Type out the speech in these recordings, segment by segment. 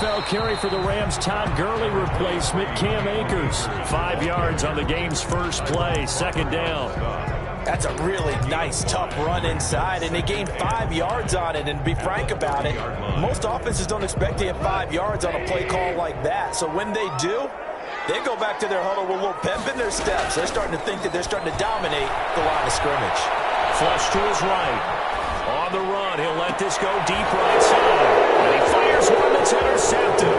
NFL carry for the Rams' Todd Gurley replacement, Cam Akers. 5 yards on the game's first play, second down. That's a really nice, tough run inside, and they gained 5 yards on it. And to be frank about it, most offenses don't expect to get 5 yards on a play call like that. So when they do, they go back to their huddle with a little pep in their steps. They're starting to think that they're starting to dominate the line of scrimmage. Flush to his right. On the run, he'll let this go deep right side. And he fires one that's intercepted.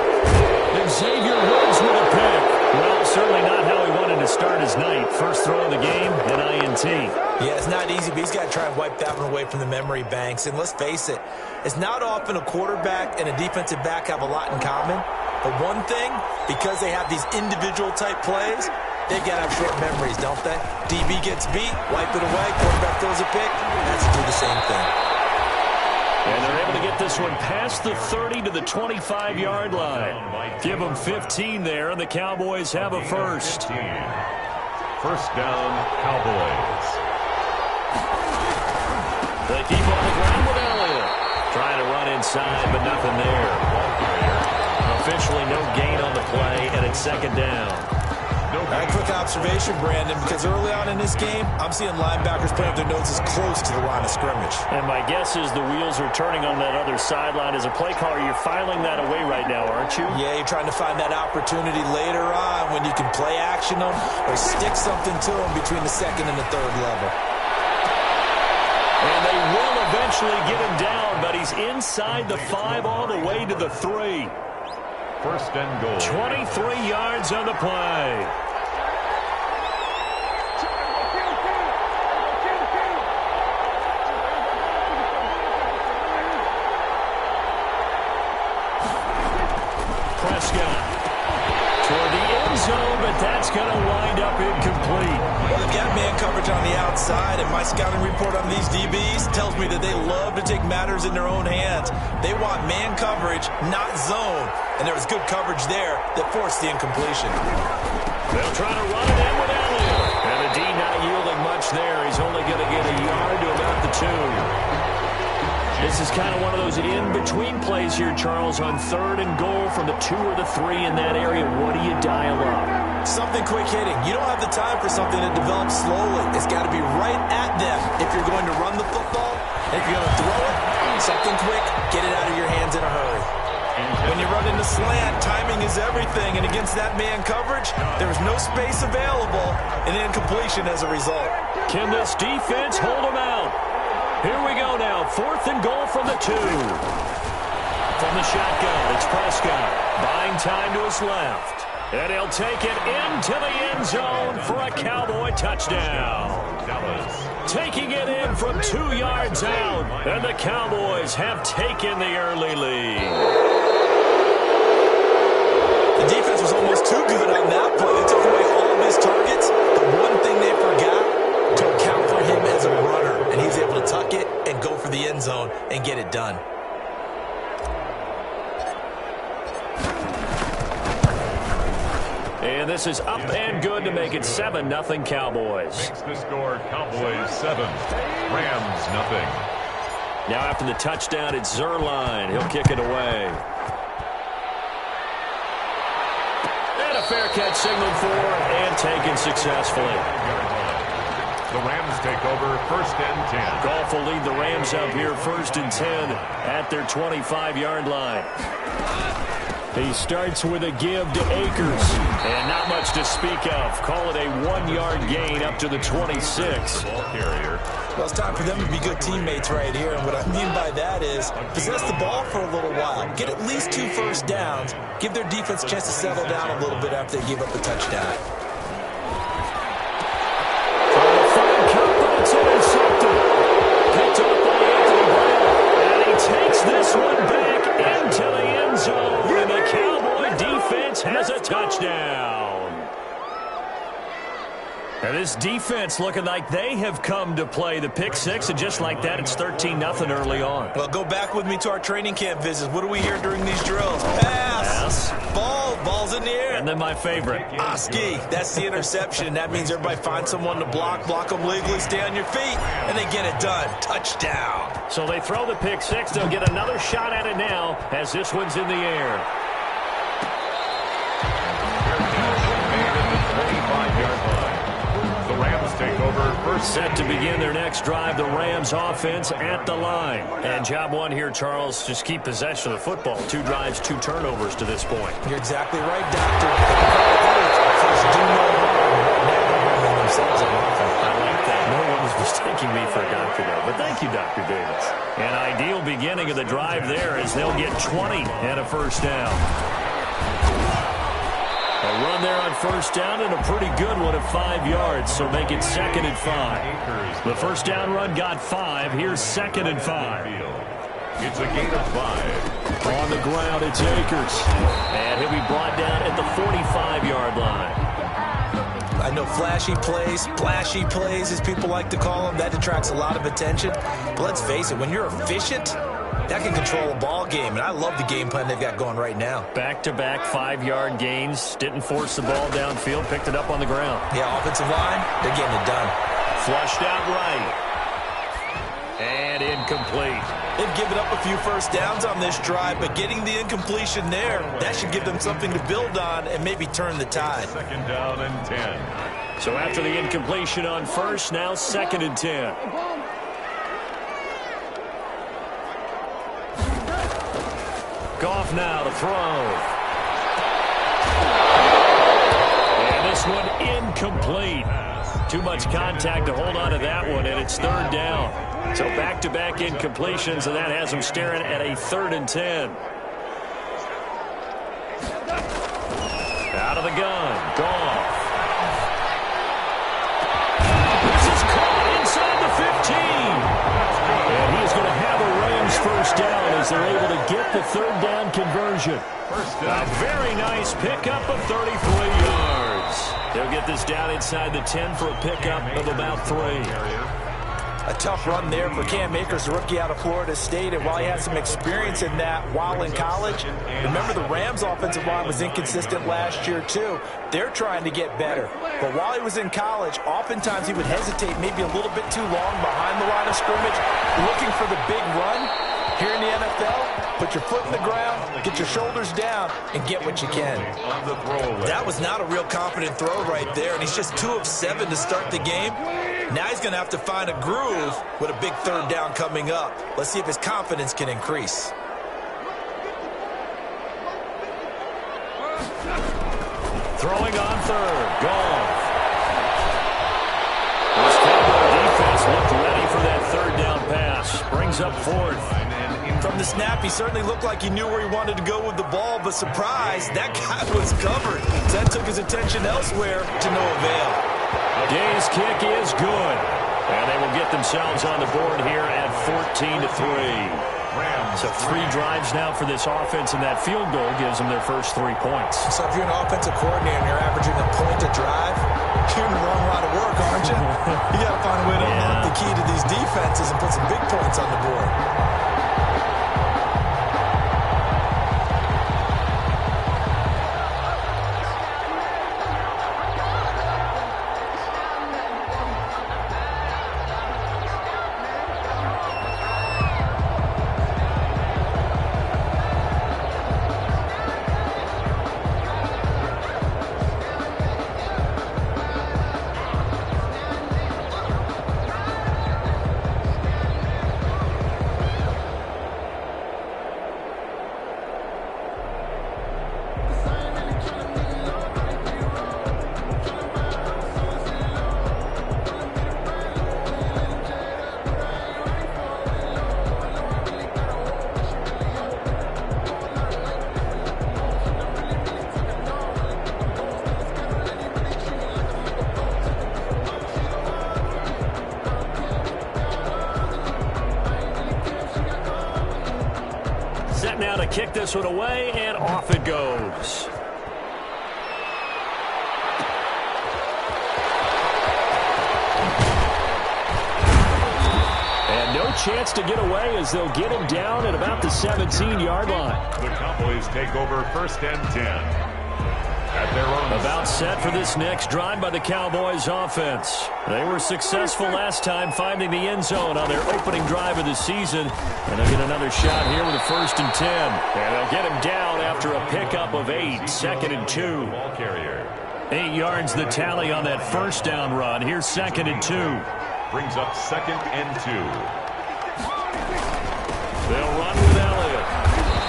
Xavier Woods with a pick. Well, certainly not how he wanted to start his night. First throw of the game, an INT. Yeah, it's not easy, but he's got to try and wipe that one away from the memory banks. And let's face it, it's not often a quarterback and a defensive back have a lot in common. But one thing, because they have these individual type plays, they've got to have short memories, don't they? DB gets beat, wipe it away, quarterback throws a pick, has to do the same thing. And they're able to get this one past the 30 to the 25-yard line. Give them 15 there, and the Cowboys have a first. First down, Cowboys. They keep on the ground with Elliott. Trying to run inside, but nothing there. Officially no gain on the play, and it's second down. A quick observation, Brandon, because early on in this game, I'm seeing linebackers playing with their noses close to the line of scrimmage. And my guess is the wheels are turning on that other sideline. As a play caller, you're filing that away right now, aren't you? Yeah, you're trying to find that opportunity later on when you can play action them or stick something to them between the second and the third level. And they will eventually get him down, but he's inside the 5 all the way to the 3. First and goal. 23 yards on the play. Prescott toward the end zone, but that's going to wind up incomplete. Well, they've got man coverage on the outside, and my scouting report on these DBs tells me that they love to take matters in their own hands. They want man coverage, not zone. And there was good coverage there that forced the incompletion. They'll try to run it in with Elliott. And the D not yielding much there. He's only going to get a yard to about the 2. This is kind of one of those in-between plays here, Charles, on 3rd and goal from the 2 or the 3 in that area. What do you dial up? Something quick hitting. You don't have the time for something that develops slowly. It's got to be right at them if you're going to run the football. And if you're going to throw it, something quick, get it out of your hands in a hurry. When you run into slant, timing is everything. And against that man coverage, there was no space available and incompletion as a result. Can this defense hold him out? Here we go now. 4th and goal from the 2. From the shotgun, it's Prescott. Buying time to his left. And he'll take it into the end zone for a Cowboy touchdown. Taking it in from 2 yards out. And the Cowboys have taken the early lead. The defense was almost too good on that play. They took away all of his targets. The one thing they forgot, to account for him as a runner. And he's able to tuck it and go for the end zone and get it done. And this is up and good to make it 7-0 Cowboys. Makes the score Cowboys 7, Rams 0. Now after the touchdown, it's Zerline. He'll kick it away. And a fair catch signaled for and taken successfully. The Rams take over 1st and 10. Goff will lead the Rams up here 1st and 10 at their 25-yard line. He starts with a give to Akers. And not much to speak of. Call it a 1-yard gain up to the 26. Ball carrier. Well, it's time for them to be good teammates right here. And what I mean by that is possess the ball for a little while. Get at least 2 first downs. Give their defense a chance to settle down a little bit after they give up the touchdown. From the front, Cooper, it's intercepted. Picked up by Anthony Brown. And he takes this one back into the end zone. And the Cowboy defense has a touchdown. And this defense looking like they have come to play. The pick 6, and just like that, it's 13-0 early on. Well, go back with me to our training camp visits. What do we hear during these drills? Pass. Ball's in the air. And then my favorite. Oski. That's the interception. That means everybody finds someone to block them legally, stay on your feet, and they get it done. Touchdown. So they throw the pick 6. They'll get another shot at it now as this one's in the air. Set to begin their next drive, the Rams offense at the line. And job one here, Charles, just keep possession of the football. 2 drives, 2 turnovers to this point. You're exactly right, Doctor. First do no harm. Now themselves on offense. I like that. No one is mistaking me for a doctor, though. But thank you, Dr. Davis. An ideal beginning of the drive there as they'll get 20 and a first down. A run there on first down and a pretty good one at 5 yards, so make it 2nd and 5. The first down run got 5. Here's 2nd and 5. It's a gain of 5. On the ground, it's Akers. And he'll be brought down at the 45-yard line. I know flashy plays, splashy plays, as people like to call them, that attracts a lot of attention. But let's face it, when you're efficient, that can control a ball game, and I love the game plan they've got going right now. Back-to-back 5-yard gains. Didn't force the ball downfield. Picked it up on the ground. Yeah, offensive line, they're getting it done. Flushed out right. And incomplete. They've given up a few first downs on this drive, but getting the incompletion there, that should give them something to build on and maybe turn the tide. 2nd down and 10. So after the incompletion on first, now 2nd and 10. Goff now to throw. And this one incomplete. Too much contact to hold on to that one, and it's 3rd down. So back-to-back incompletions, and that has them staring at a 3rd and 10. Out of the gun, Goff. This is caught inside the 15. And he's going to have a Rams first down as they're able to get the 3rd down conversion. A very nice pickup of 33 yards. They'll get this down inside the 10 for a pickup of about 3. A tough run there for Cam Akers, the rookie out of Florida State. And while he had some experience in that while in college, remember the Rams' offensive line was inconsistent last year, too. They're trying to get better. But while he was in college, oftentimes he would hesitate maybe a little bit too long behind the line of scrimmage, looking for the big run. Here in the NFL, put your foot in the ground, get your shoulders down, and get what you can. That was not a real confident throw right there, and he's just 2 of 7 to start the game. Now he's going to have to find a groove with a big 3rd down coming up. Let's see if his confidence can increase. Throwing on 3rd, Goff. This Cowboy defense looked ready for that 3rd down pass. Brings up 4th. From the snap, he certainly looked like he knew where he wanted to go with the ball, but surprise, that guy was covered. So that took his attention elsewhere to no avail. Day's kick is good. And they will get themselves on the board here at 14-3. So 3 drives now for this offense, and that field goal gives them their first 3 points. So if you're an offensive coordinator and you're averaging a point a drive, you're in the wrong line of work, aren't you? You got to find a way to unlock the key to these defenses and put some big points on the board. Now to kick this one away, and off it goes. And no chance to get away as they'll get him down at about the 17-yard line. The Cowboys take over 1st and 10. At their own. About set for this next drive by the Cowboys offense. They were successful last time finding the end zone on their opening drive of the season. And they'll get another shot here with a 1st and 10. And they'll get him down after a pickup of 8, 2nd and 2. Ball carrier. 8 yards the tally on that first down run. Here's 2nd and 2. Brings up 2nd and 2. They'll run with Elliott.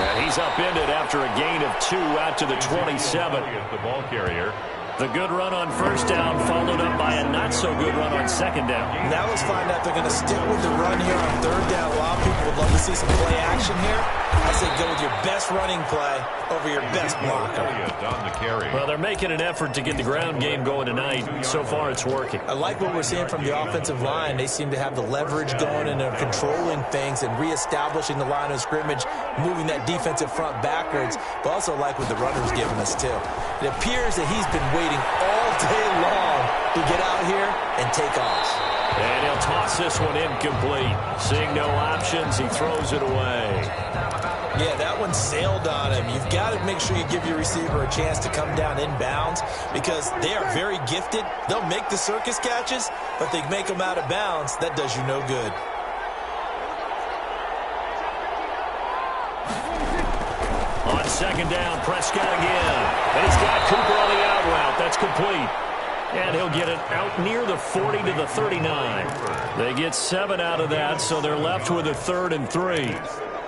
And he's upended after a gain of 2 out to the 27. The ball carrier. The good run on first down followed up by a not-so-good run on 2nd down. Now let's find out if they're going to stick with the run here on 3rd down. A lot of people would love to see some play action here. I say go with your best running play over your best blocker. Well, they're making an effort to get the ground game going tonight. So far, it's working. I like what we're seeing from the offensive line. They seem to have the leverage going and they're controlling things and reestablishing the line of scrimmage, moving that defensive front backwards, but also like what the runner's giving us, too. It appears that he's been waiting all day long to get out here and take off. And he'll toss this one incomplete. Seeing no options, he throws it away. Yeah, that one sailed on him. You've got to make sure you give your receiver a chance to come down inbounds because they are very gifted. They'll make the circus catches, but they make them out of bounds. That does you no good. On 2nd down, Prescott again. And he's got Cooper on the out route. That's complete. And he'll get it out near the 40 to the 39. They get 7 out of that, so they're left with a 3rd and 3.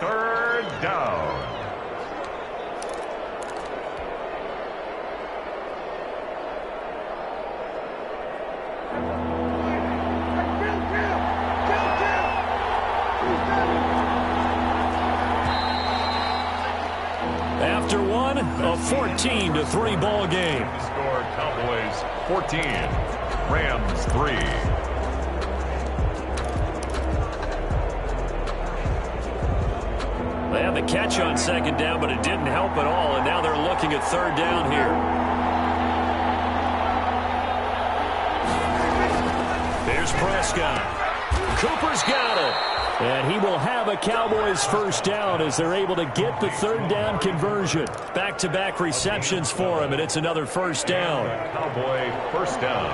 3rd down. After one, a 14-3 ball game. Score Cowboys 14, Rams 3. They had the catch on 2nd down, but it didn't help at all, and now they're looking at 3rd down here. Here's Prescott. Cooper's got it. And he will have a Cowboys first down as they're able to get the 3rd down conversion. Back-to-back receptions for him, and it's another first down. Cowboy first down.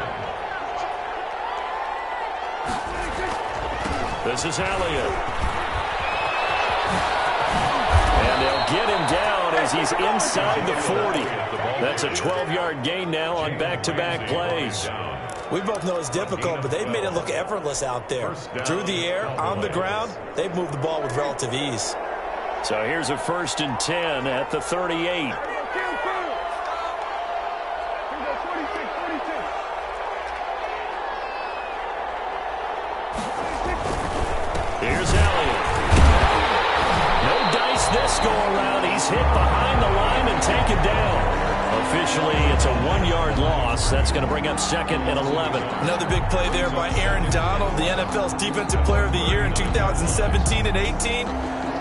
This is Elliott. And they'll get him down as he's inside the 40. That's a 12-yard gain now on back-to-back plays. We both know it's difficult, but they've made it look effortless out there. Through the air, on the ground, they've moved the ball with relative ease. So here's a 1st and 10 at the 38. Here's Elliott. No dice this go-around. He's hit behind the line and taken down. Officially, it's a 1-yard loss. That's going to bring up 2nd and 11. Another big play there by Aaron Donald, the NFL's Defensive Player of the Year in 2017 and 18.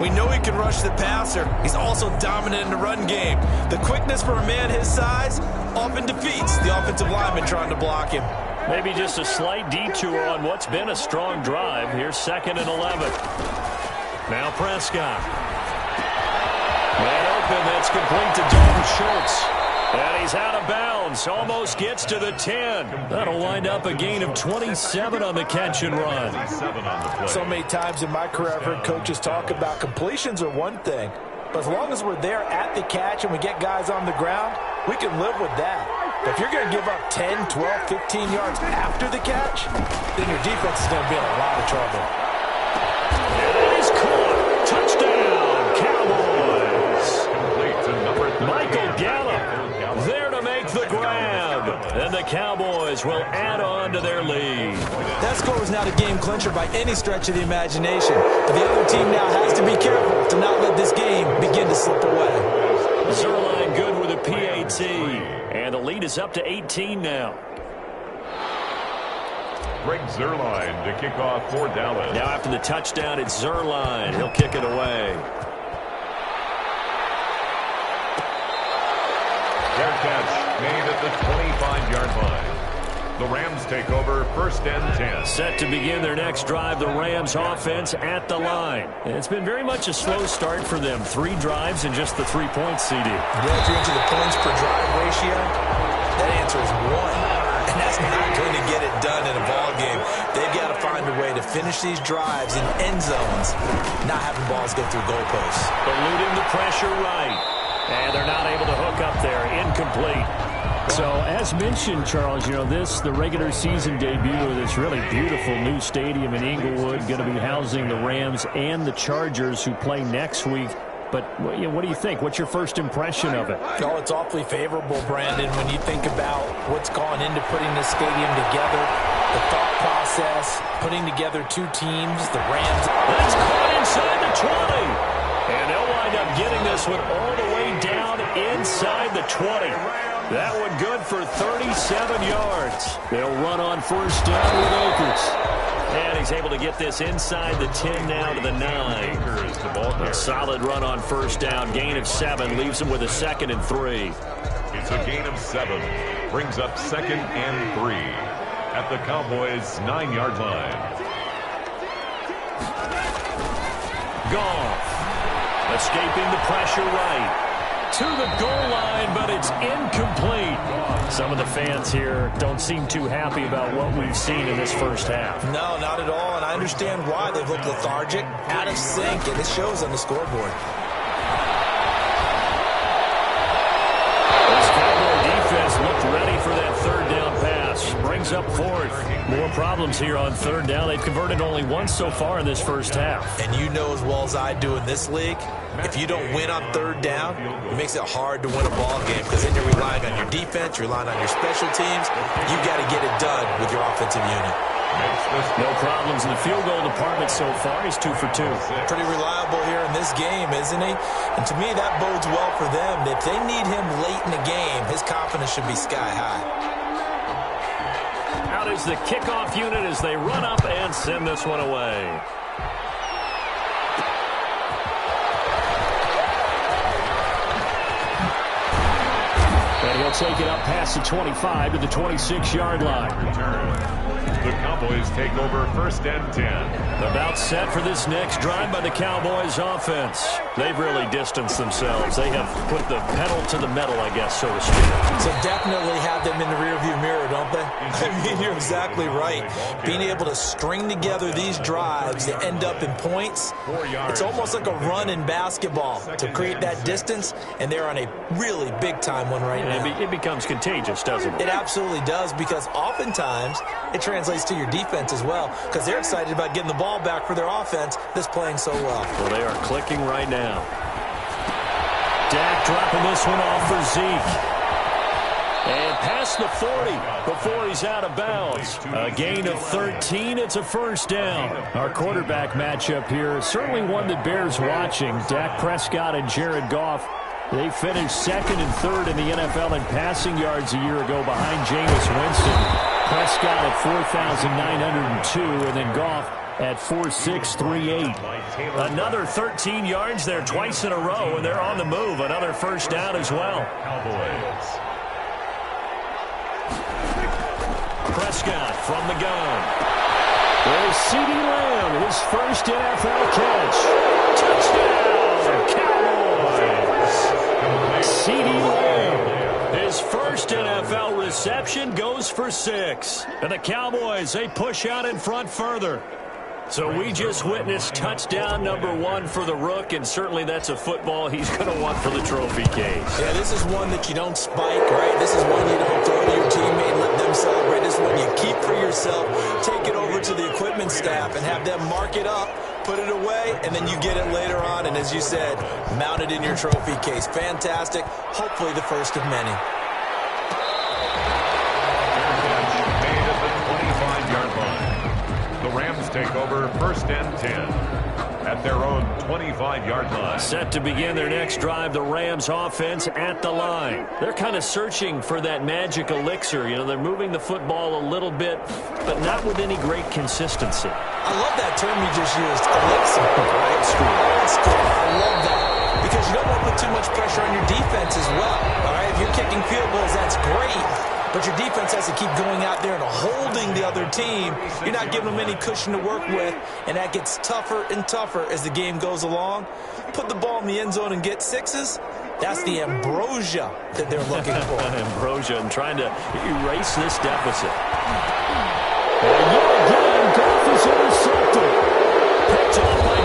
We know he can rush the passer. He's also dominant in the run game. The quickness for a man his size often defeats the offensive lineman trying to block him. Maybe just a slight detour on what's been a strong drive. Here's 2nd and 11. Now Prescott. Man open, that's complete to Dalton Schultz. And he's out of bounds. Almost gets to the 10. That'll wind up a gain of 27 on the catch and run. So many times in my career I've heard coaches talk about completions are one thing. But as long as we're there at the catch and we get guys on the ground, we can live with that. But if you're going to give up 10, 12, 15 yards after the catch, then your defense is going to be in a lot of trouble. And it is caught. Touchdown, Cowboys. Michael Gallup there to make the grab. And the Cowboys will add on to their lead. That score is not a game clincher by any stretch of the imagination. But the other team now has to be careful to not let this game begin to slip away. Zerline good with a PAT. And the lead is up to 18 now. Greg Zerline to kick off for Dallas. Now after the touchdown, it's Zerline. He'll kick it away. Fair catch made at the 25-yard line. The Rams take over 1st and 10. Set to begin their next drive, the Rams offense at the line. And it's been very much a slow start for them. 3 drives and just the 3 points, CD. Yeah, if you're into the points per drive ratio, that answer is 1. And that's not going to get it done in a ball game. They've got to find a way to finish these drives in end zones, not having balls go through goalposts. Eluding the pressure right. And they're not able to hook up there. Incomplete. So, as mentioned, Charles, the regular season debut of this really beautiful new stadium in Inglewood, going to be housing the Rams and the Chargers who play next week. But what do you think? What's your first impression of it? Oh, it's awfully favorable, Brandon, when you think about what's gone into putting this stadium together, the thought process, putting together two teams, the Rams. That's caught inside the 20. And they'll wind up getting this one all the way down inside the 20. That one good for 37 yards. They'll run on first down with Akers. And he's able to get this inside the 10 now to the 9. A solid run on first down. Gain of 7 leaves him with a 2nd and 3. It's a gain of 7. Brings up 2nd and 3 at the Cowboys' 9-yard line. Goff escaping the pressure right to the goal line, but it's incomplete. Some of the fans here don't seem too happy about what we've seen in this first half. No, not at all, and I understand why. They've looked lethargic, out of sync, and it shows on the scoreboard. This Cowboy defense looked ready for that third down pass. Brings up 4th. More problems here on third down. They've converted only once so far in this first half. And you know as well as I do in this league, if you don't win on third down, it makes it hard to win a ball game because then you're relying on your defense, you're relying on your special teams. You've got to get it done with your offensive unit. No problems in the field goal department so far. He's 2 for 2. Pretty reliable here in this game, isn't he? And to me, that bodes well for them. If they need him late in the game, his confidence should be sky high. Out is the kickoff unit as they run up and send this one away. And he'll take it up past the 25 to the 26-yard line. The Cowboys take over 1st and 10. About set for this next drive by the Cowboys offense. They've really distanced themselves. They have put the pedal to the metal, I guess, so to speak. So definitely have them in the rearview mirror, don't they? I mean, you're exactly right. Being able to string together these drives that end up in points, it's almost like a run in basketball to create that distance, and they're on a really big-time one right now. It becomes contagious, doesn't it? It absolutely does, because oftentimes it translates to your defense as well, because they're excited about getting the ball back for their offense that's playing so well. Well, they are clicking right now. Dak dropping this one off for Zeke. And past the 40 before he's out of bounds. A gain of 13. It's a first down. Our quarterback matchup here is certainly one that bears watching. Dak Prescott and Jared Goff. They finished 2nd and 3rd in the NFL in passing yards a year ago behind Jameis Winston. Prescott at 4,902, and then Goff at 4,638. Another 13 yards there twice in a row, and they're on the move. Another first down as well. Prescott from the gun. There's CeeDee Lamb, his first NFL catch. Touchdown, Cowboys. CeeDee Lamb, his first NFL reception, goes for 6. And the Cowboys, they push out in front further. So we just witnessed touchdown number 1 for the Rook, and certainly that's a football he's going to want for the trophy case. Yeah, this is one that you don't spike, right? This is one you don't throw to your teammate and let them celebrate. This is one you keep for yourself, take it over to the equipment staff and have them mark it up, put it away, and then you get it later on, and as you said, mount it in your trophy case. Fantastic. Hopefully the first of many. Take over 1st and 10 at their own 25-yard line. Set to begin their next drive, the Rams offense at the line. They're kind of searching for that magic elixir. They're moving the football a little bit, but not with any great consistency. I love that term you just used, elixir. Old school. I love that. Because you don't want to put too much pressure on your defense as well. All right, if you're kicking field goals, that's great. But your defense has to keep going out there and holding the other team. You're not giving them any cushion to work with, and that gets tougher and tougher as the game goes along. Put the ball in the end zone and get 6s. That's the ambrosia that they're looking for. Ambrosia and trying to erase this deficit. And yet again, Goff is intercepted. Picked off by